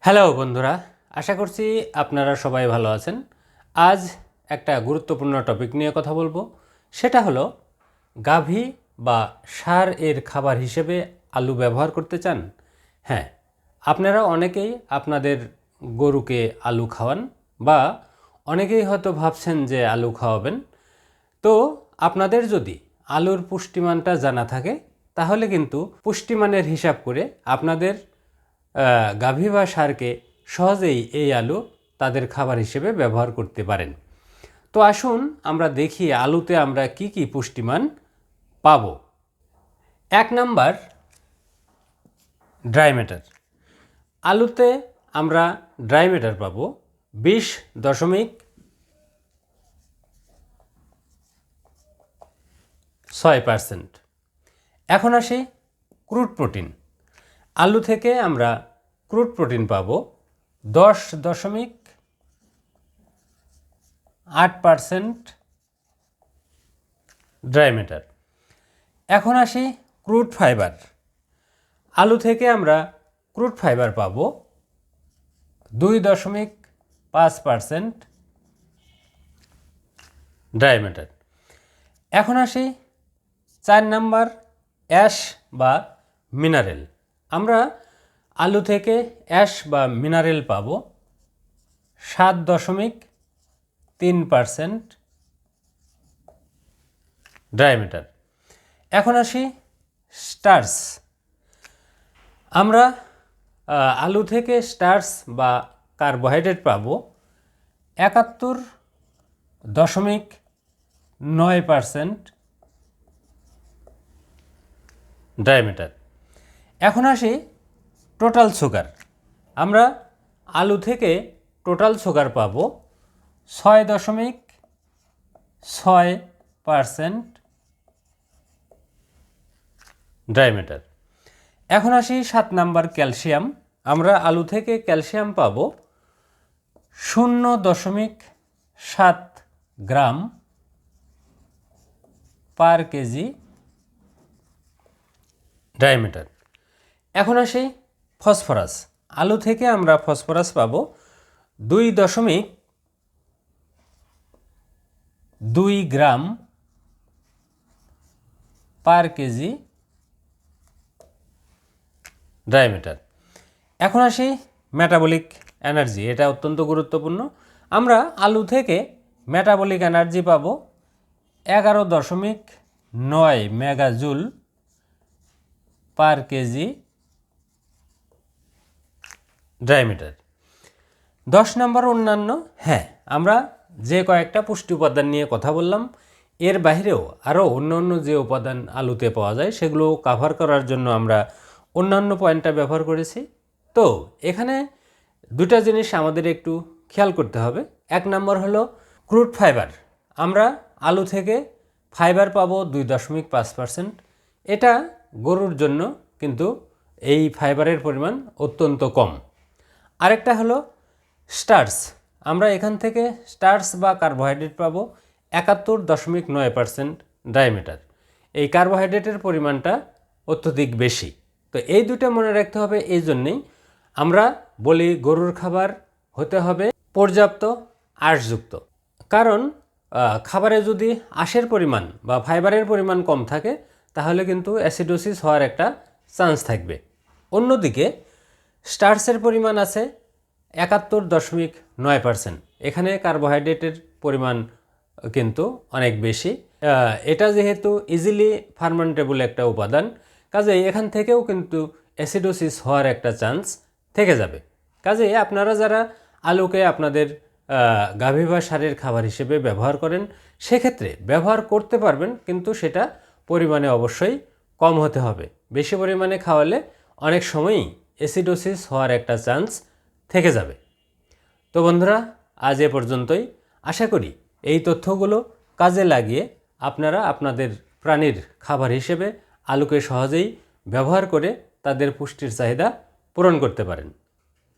Hello বন্ধুরা, আশা করছি আপনারা সবাই ভালো আছেন। আজ একটা গুরুত্বপূর্ণ টপিক নিয়ে কথা বলবো। সেটা হলো গাভী বা ষাঁড় এর খাবার হিসেবে আলু ব্যবহার করতে চান? হ্যাঁ, আপনারা অনেকেই আপনাদের গরুকে আলু খাওয়ান বা অনেকেই হয়তো ভাবছেন যে আলু খাওয়াবেন। তো আপনাদের যদি আলুর পুষ্টিমানটা জানা থাকে তাহলে কিন্তু পুষ্টিমানের হিসাব করে আপনাদের গাভী বা ষাঁড়কে সহজেই এই আলু তাদের খাবার হিসেবে ব্যবহার করতে পারেন। তো আসুন আমরা দেখি আলুতে আমরা কি কি পুষ্টিমান পাব। 1 নাম্বার, ড্রাই ম্যাটার। আলুতে আমরা ড্রাই ম্যাটার পাব 20.6%। এখন আসি ক্রুড প্রোটিন। আলু থেকে আমরা ক্রুড প্রোটিন পাব 10.8% ড্রাই ম্যাটার। এখন আসি ক্রুড ফাইবার। আলু থেকে আমরা ক্রুড ফাইবার পাব 2.5% ড্রাই ম্যাটার। এখন আসি 4 নাম্বার, অ্যাশ বা মিনারেল। আমরা আলু থেকে অ্যাশ বা মিনারেল পাব 7.3% ড্রাই ম্যাটার। এখন আসি স্টার্চ। আমরা আলু থেকে স্টার্চ বা কার্বোহাইড্রেট পাব 71.9% ড্রাই ম্যাটার। এখন আসি টোটাল সুগার। আমরা আলু থেকে টোটাল সুগার পাব 6.6% ড্রাই ম্যাটার। এখন আসি 7 নাম্বার, ক্যালসিয়াম। আমরা আলু থেকে ক্যালসিয়াম পাব 0.7 গ্রাম পার কেজি ড্রাই ম্যাটার। এখন আসি ফসফরাস। আলু থেকে আমরা ফসফরাস পাব 2.2 গ্রাম পার কেজি ড্রাই ম্যাটার। এখন আসি মেটাবলিক এনার্জি। এটা অত্যন্ত গুরুত্বপূর্ণ। আমরা আলু থেকে মেটাবলিক এনার্জি পাব 11.9 মেগাজুল পার কেজি ড্রাই ম্যাটার। 10 নম্বর, অন্যান্য। হ্যাঁ, আমরা যে কয়েকটা পুষ্টি উপাদান নিয়ে কথা বললাম এর বাইরেও আরও অন্য যে উপাদান আলুতে পাওয়া যায় সেগুলো কাভার করার জন্য আমরা অন্যান্য পয়েন্টটা ব্যবহার করেছি। তো এখানে দুটা জিনিস আমাদের একটু খেয়াল করতে হবে। 1 নম্বর হলো ক্রুড ফাইবার। আমরা আলু থেকে ফাইবার পাবো 2.5%। এটা গরুর জন্য কিন্তু এই ফাইবারের পরিমাণ অত্যন্ত কম। আরেকটা হলো স্টার্চ। আমরা এখান থেকে স্টার্চ বা কার্বোহাইড্রেট পাবো 71.9% ড্রাই ম্যাটার। এই কার্বোহাইড্রেটের পরিমাণটা অত্যধিক বেশি। তো এই দুটো মনে রাখতে হবে। এই জন্যেই আমরা বলি গরুর খাবার হতে হবে পর্যাপ্ত আঁশযুক্ত। কারণ খাবারে যদি আঁশের পরিমাণ বা ফাইবারের পরিমাণ কম থাকে তাহলে কিন্তু অ্যাসিডোসিস হওয়ার একটা চান্স থাকবে। অন্যদিকে স্টার্চের পরিমাণ আছে 71.9%। এখানে কার্বোহাইড্রেটের পরিমাণ কিন্তু অনেক বেশি। এটা যেহেতু ইজিলি ফার্মেন্টেবল একটা উপাদান, কাজেই এখান থেকেও কিন্তু অ্যাসিডোসিস হওয়ার একটা চান্স থেকে যাবে। কাজেই আপনারা যারা আলুকে আপনাদের গাভী বা ষাঁড়ের খাবার হিসেবে ব্যবহার করেন সেক্ষেত্রে ব্যবহার করতে পারবেন, কিন্তু সেটা পরিমাণে অবশ্যই কম হতে হবে। বেশি পরিমাণে খাওয়ালে অনেক সময়ই অ্যাসিডোসিস হওয়ার একটা চান্স থেকে যাবে। তো বন্ধুরা, আজ এ পর্যন্তই। আশা করি এই তথ্যগুলো কাজে লাগিয়ে আপনারা আপনাদের প্রাণীর খাবার হিসেবে আলুকে সহজেই ব্যবহার করে তাদের পুষ্টির চাহিদা পূরণ করতে পারেন।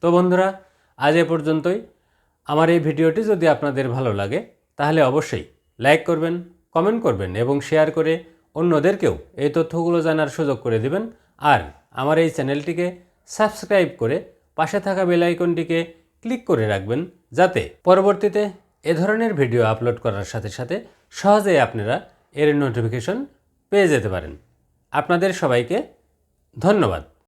তো বন্ধুরা, আজ এ পর্যন্তই। আমার এই ভিডিওটি যদি আপনাদের ভালো লাগে তাহলে অবশ্যই লাইক করবেন, কমেন্ট করবেন এবং শেয়ার করে অন্যদেরকেও এই তথ্যগুলো জানার সুযোগ করে দিবেন। আর আমার এই চ্যানেলটিকে সাবস্ক্রাইব করে পাশে থাকা বেল আইকনটিকে ক্লিক করে রাখবেন, যাতে পরবর্তীতে এ ধরনের ভিডিও আপলোড করার সাথে সাথে সহজেই আপনারা এর নোটিফিকেশন পেয়ে যেতে পারেন। আপনাদের সবাইকে ধন্যবাদ।